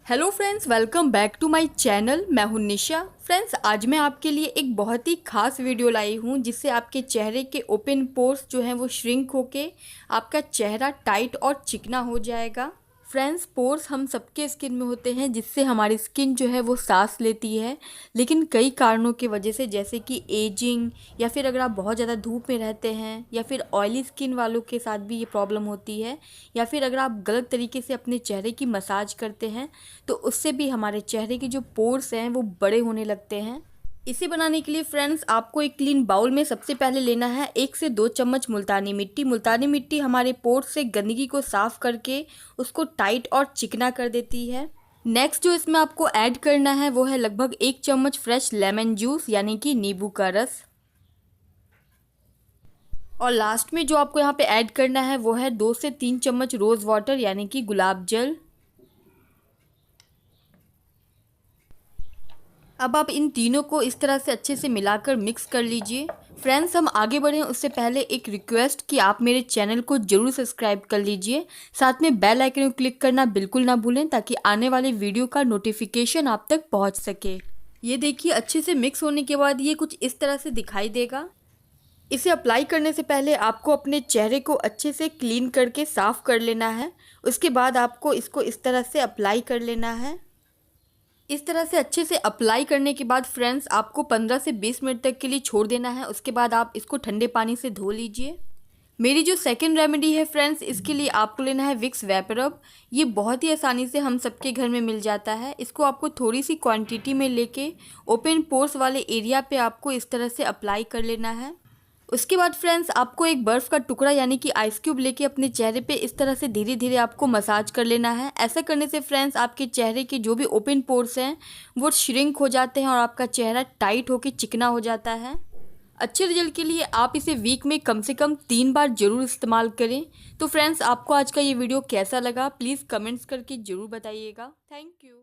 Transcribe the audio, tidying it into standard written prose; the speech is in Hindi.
Hello friends, welcome back to my channel. मैं हूं निशा। फ्रेंड्स, आज मैं आपके लिए एक बहुत ही खास वीडियो लाई हूं जिससे आपके चेहरे के ओपन पोर्स जो हैं वो श्रिंक होके आपका चेहरा टाइट और चिकना हो जाएगा। फ्रेंड्स, पोर्स हम सबके स्किन में होते हैं जिससे हमारी स्किन जो है वो सांस लेती है, लेकिन कई कारणों की वजह से जैसे कि एजिंग या फिर अगर आप बहुत ज़्यादा धूप में रहते हैं या फिर ऑयली स्किन वालों के साथ भी ये प्रॉब्लम होती है, या फिर अगर आप गलत तरीके से अपने चेहरे की मसाज करते हैं तो उससे भी हमारे चेहरे के जो पोर्स हैं वो बड़े होने लगते हैं। इसे बनाने के लिए फ्रेंड्स आपको एक क्लीन बाउल में सबसे पहले लेना है 1 से 2 चम्मच मुल्तानी मिट्टी। मुल्तानी मिट्टी हमारे पोर्स से गंदगी को साफ़ करके उसको टाइट और चिकना कर देती है। नेक्स्ट जो इसमें आपको ऐड करना है वो है लगभग 1 चम्मच फ्रेश लेमन जूस यानी कि नींबू का रस। और लास्ट में जो आपको यहाँ पे ऐड करना है वो है 2 से 3 चम्मच रोज़ वाटर यानी कि गुलाब जल। अब आप इन तीनों को इस तरह से अच्छे से मिलाकर मिक्स कर लीजिए। फ्रेंड्स, हम आगे बढ़ें उससे पहले एक रिक्वेस्ट कि आप मेरे चैनल को ज़रूर सब्सक्राइब कर लीजिए, साथ में बेल आइकन को क्लिक करना बिल्कुल ना भूलें ताकि आने वाले वीडियो का नोटिफिकेशन आप तक पहुंच सके। ये देखिए, अच्छे से मिक्स होने के बाद ये कुछ इस तरह से दिखाई देगा। इसे अप्लाई करने से पहले आपको अपने चेहरे को अच्छे से क्लीन करके साफ़ कर लेना है। उसके बाद आपको इसको इस तरह से अप्लाई कर लेना है। इस तरह से अच्छे से अप्लाई करने के बाद फ्रेंड्स आपको 15 से 20 मिनट तक के लिए छोड़ देना है। उसके बाद आप इसको ठंडे पानी से धो लीजिए। मेरी जो सेकंड रेमेडी है फ्रेंड्स, इसके लिए आपको लेना है विक्स वेपरब। ये बहुत ही आसानी से हम सबके घर में मिल जाता है। इसको आपको थोड़ी सी क्वांटिटी में लेके ओपन पोर्स वाले एरिया पे आपको इस तरह से अप्लाई कर लेना है। उसके बाद फ्रेंड्स आपको एक बर्फ़ का टुकड़ा यानी कि आइस क्यूब लेके अपने चेहरे पे इस तरह से धीरे धीरे आपको मसाज कर लेना है। ऐसा करने से फ्रेंड्स आपके चेहरे के जो भी ओपन पोर्स हैं वो श्रिंक हो जाते हैं और आपका चेहरा टाइट होकर चिकना हो जाता है। अच्छे रिजल्ट के लिए आप इसे वीक में कम से कम 3 बार ज़रूर इस्तेमाल करें। तो फ्रेंड्स, आपको आज का ये वीडियो कैसा लगा प्लीज़ कमेंट्स करके ज़रूर बताइएगा। Thank you.